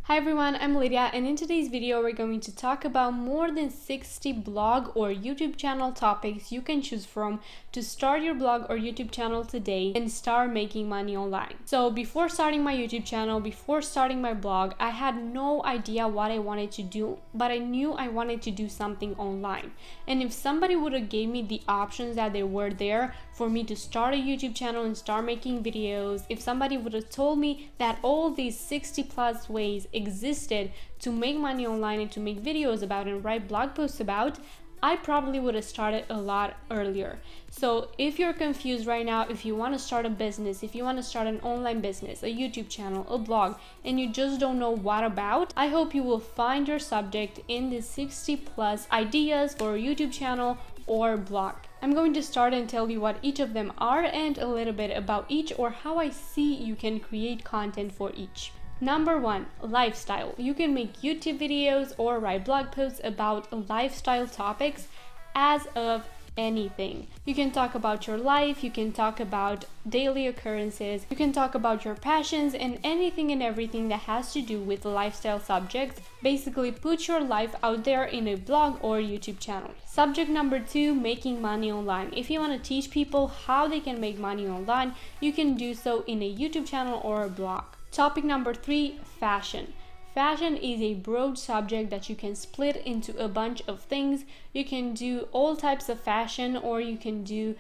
Hi everyone, I'm Lydia, and in today's video we're going to talk about more than 60 blog or YouTube channel topics you can choose from to start your blog or YouTube channel today and start making money online. So before starting my YouTube channel, before starting my blog, I had no idea what I wanted to do, but I knew I wanted to do something online. And if somebody would have gave me the options that they were there for me to start a YouTube channel and start making videos, if somebody would have told me that all these 60 plus ways existed to make money online and to make videos about and write blog posts about, I probably would have started a lot earlier. So if you're confused right now, if you want to start a business, if you want to start an online business, a YouTube channel, a blog, and you just don't know what about, I hope you will find your subject in the 60 plus ideas for a YouTube channel or blog. I'm going to start and tell you what each of them are and a little bit about each, or how I see you can create content for each. Number 1, lifestyle. You can make YouTube videos or write blog posts about lifestyle topics as of anything. You can talk about your life, you can talk about daily occurrences, you can talk about your passions and anything and everything that has to do with lifestyle subjects. Basically, put your life out there in a blog or YouTube channel. Subject number 2, making money online. If you want to teach people how they can make money online, you can do so in a YouTube channel or a blog. Topic number 3, fashion. Fashion is a broad subject that you can split into a bunch of things. You can do all types of fashion, or you can do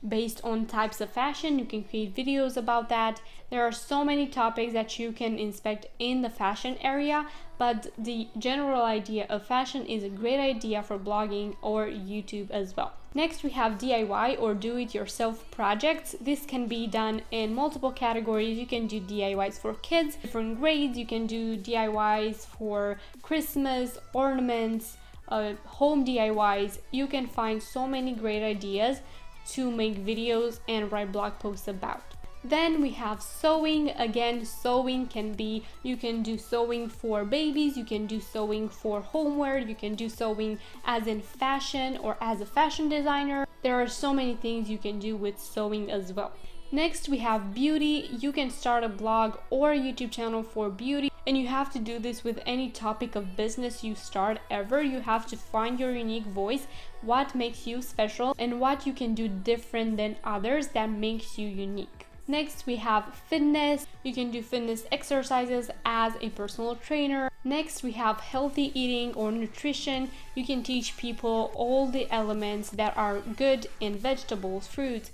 based on types of fashion. You can create videos about that. There are so many topics that you can inspect in the fashion area, but the general idea of fashion is a great idea for blogging or YouTube as well. Next, we have DIY or do-it-yourself projects. This can be done in multiple categories. You can do DIYs for kids, different grades. You can do DIYs for Christmas, ornaments, home DIYs. You can find so many great ideas to make videos and write blog posts about. Then we have sewing. Again, sewing can be, you can do sewing for babies, you can do sewing for homeware, you can do sewing as in fashion or as a fashion designer. There are so many things you can do with sewing as well. Next, we have beauty. You can start a blog or a YouTube channel for beauty, and you have to do this with any topic of business you start ever. You have to find your unique voice, what makes you special, and what you can do different than others that makes you unique. Next, we have fitness. You can do fitness exercises as a personal trainer. Next, we have healthy eating or nutrition. You can teach people all the elements that are good in vegetables, fruits,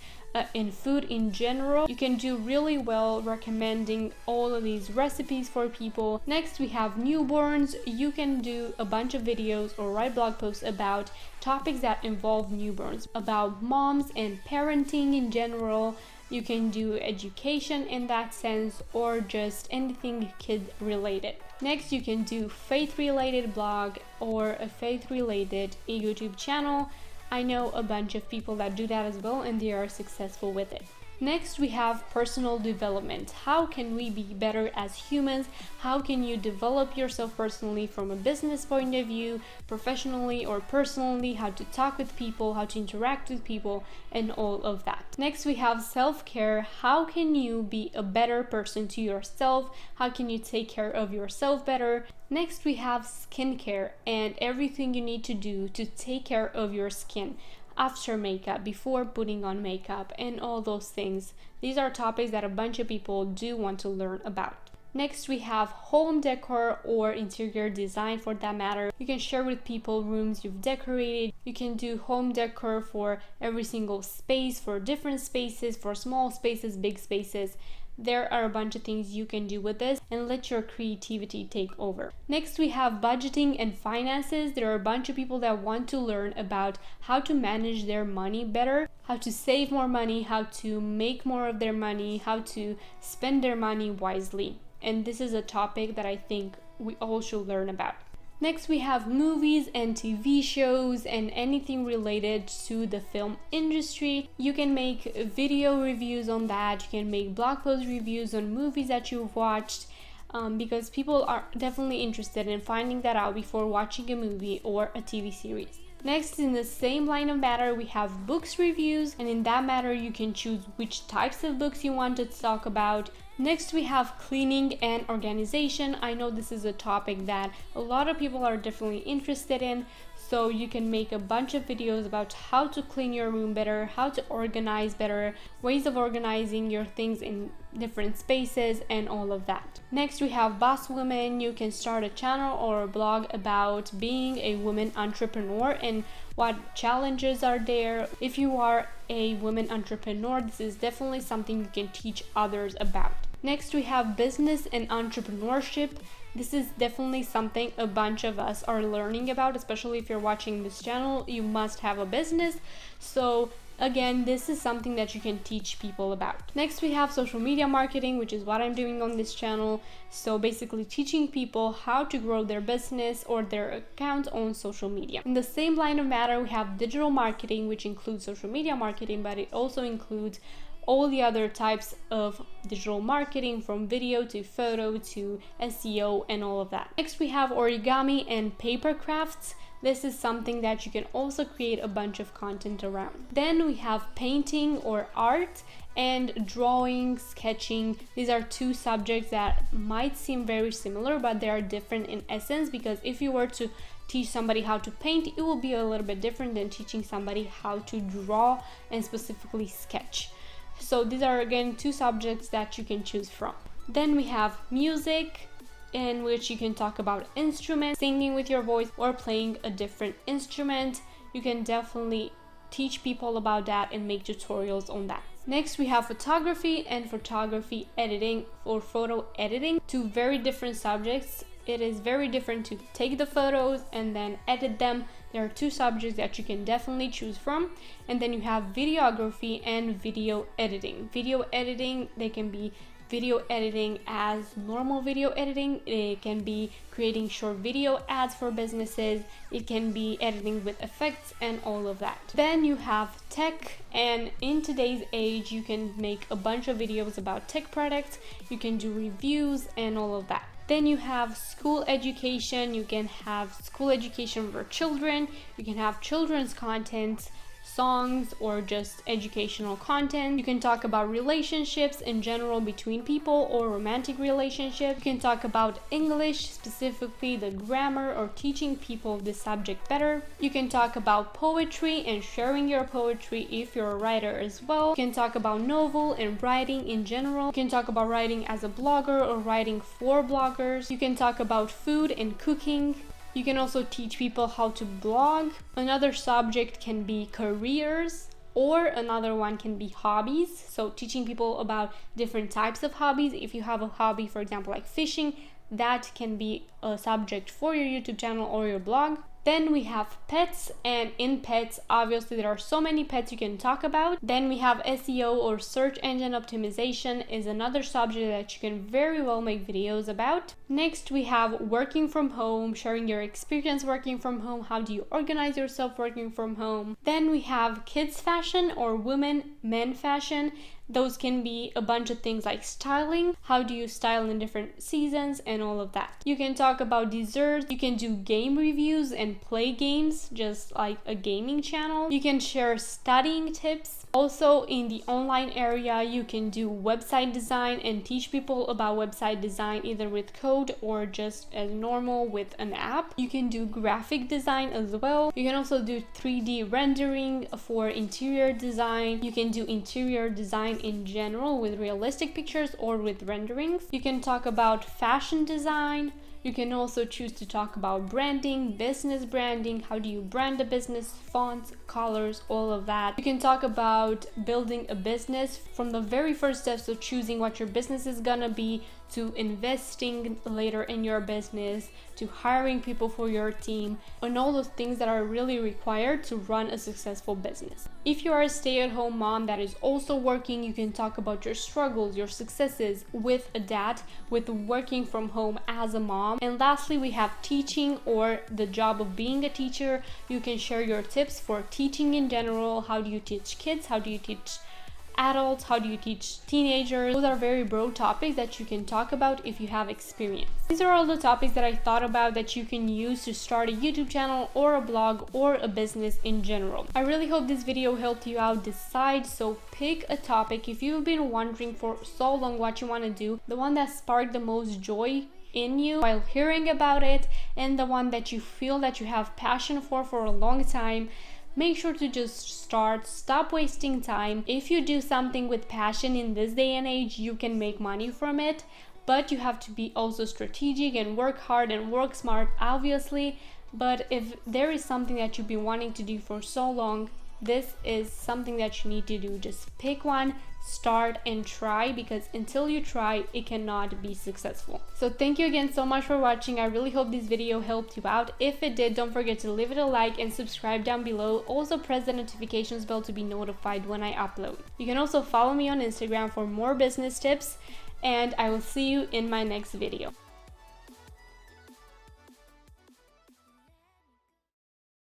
in food in general. You can do really well recommending all of these recipes for people. Next, we have newborns. You can do a bunch of videos or write blog posts about topics that involve newborns, about moms and parenting in general. You can do education in that sense, or just anything kid related. Next, you can do faith related blog or a faith related YouTube channel. I know a bunch of people that do that as well, and they are successful with it. Next, we have personal development. How can we be better as humans? How can you develop yourself personally from a business point of view, professionally or personally? How to talk with people, how to interact with people, and all of that. Next, we have self-care. How can you be a better person to yourself? How can you take care of yourself better? Next, we have skincare and everything you need to do to take care of your skin after makeup, before putting on makeup, and all those things. These are topics that a bunch of people do want to learn about. Next, we have home decor or interior design for that matter. You can share with people rooms you've decorated. You can do home decor for every single space, for different spaces, for small spaces, big spaces. There are a bunch of things you can do with this, and let your creativity take over. Next, we have budgeting and finances. There are a bunch of people that want to learn about how to manage their money better, how to save more money, how to make more of their money, how to spend their money wisely. And this is a topic that I think we all should learn about. Next, we have movies and TV shows and anything related to the film industry. You can make video reviews on that. You can make blog post reviews on movies that you've watched, because people are definitely interested in finding that out before watching a movie or a TV series. Next, in the same line of matter, we have books reviews, and in that matter you can choose which types of books you want to talk about, Next, we have cleaning and organization. I know this is a topic that a lot of people are definitely interested in. So you can make a bunch of videos about how to clean your room better, how to organize better, ways of organizing your things in different spaces, and all of that. Next, we have boss women. You can start a channel or a blog about being a woman entrepreneur and what challenges are there. If you are a woman entrepreneur, this is definitely something you can teach others about. Next, we have business and entrepreneurship. This is definitely something a bunch of us are learning about, especially if you're watching this channel. You must have a business. So again, this is something that you can teach people about. Next, we have social media marketing, which is what I'm doing on this channel. So basically teaching people how to grow their business or their account on social media. In the same line of matter, we have digital marketing, which includes social media marketing, but it also includes all the other types of digital marketing, from video to photo to SEO and all of that. Next, we have origami and paper crafts. This is something that you can also create a bunch of content around. Then we have painting or art and drawing, sketching. These are two subjects that might seem very similar, but they are different in essence, because if you were to teach somebody how to paint, it will be a little bit different than teaching somebody how to draw and specifically sketch. So these are again two subjects that you can choose from. Then we have music, in which you can talk about instruments, singing with your voice or playing a different instrument. You can definitely teach people about that and make tutorials on that. Next, we have photography and photography editing or photo editing, two very different subjects. It is very different to take the photos and then edit them. There are two subjects that you can definitely choose from. And then you have videography and video editing. Video editing, they can be video editing as normal video editing. It can be creating short video ads for businesses. It can be editing with effects and all of that. Then you have tech, and in today's age you can make a bunch of videos about tech products. You can do reviews and all of that. Then you have school education. You can have school education for children. You can have children's content, songs, or just educational content. You can talk about relationships in general between people or romantic relationships. You can talk about English, specifically the grammar or teaching people this subject better. You can talk about poetry and sharing your poetry if you're a writer as well. You can talk about novel and writing in general. You can talk about writing as a blogger or writing for bloggers. You can talk about food and cooking. You can also teach people how to blog. Another subject can be careers, or another one can be hobbies. So teaching people about different types of hobbies. If you have a hobby, for example, like fishing, that can be a subject for your YouTube channel or your blog. Then we have pets, and in pets, obviously there are so many pets you can talk about. Then we have SEO or search engine optimization is another subject that you can very well make videos about. Next, we have working from home, sharing your experience working from home. How do you organize yourself working from home? Then we have kids fashion or women, men fashion. Those can be a bunch of things like styling. How do you style in different seasons and all of that. You can talk about desserts. You can do game reviews and play games, just like a gaming channel. You can share studying tips. Also, in the online area, you can do website design and teach people about website design either with code or just as normal with an app. You can do graphic design as well. You can also do 3D rendering for interior design. You can do interior design in general with realistic pictures or with renderings. You can talk about fashion design. You can also choose to talk about branding, business branding. How do you brand a business? Fonts, colors, all of that. You can talk about building a business from the very first steps of choosing what your business is gonna be, to investing later in your business, to hiring people for your team, and all those things that are really required to run a successful business. If you are a stay-at-home mom that is also working, you can talk about your struggles, your successes with that, with working from home as a mom. And lastly, we have teaching or the job of being a teacher. You can share your tips for teaching in general. How do you teach kids? How do you teach adults? How do you teach teenagers? Those are very broad topics that you can talk about if you have experience. These are all the topics that I thought about that you can use to start a YouTube channel or a blog or a business in general. I really hope this video helped you out decide. So pick a topic if you've been wondering for so long what you want to do, the one that sparked the most joy in you while hearing about it, and the one that you feel that you have passion for a long time. Make sure to just start. Stop wasting time. If you do something with passion in this day and age, you can make money from it, but you have to be also strategic and work hard and work smart, obviously. But if there is something that you've been wanting to do for so long, this is something that you need to do. Just pick one, start and try, because until you try, it cannot be successful. So thank you again so much for watching. I really hope this video helped you out. If it did, don't forget to leave it a like and subscribe down below. Also press the notifications bell to be notified when I upload. You can also follow me on Instagram for more business tips, and I will see you in my next video.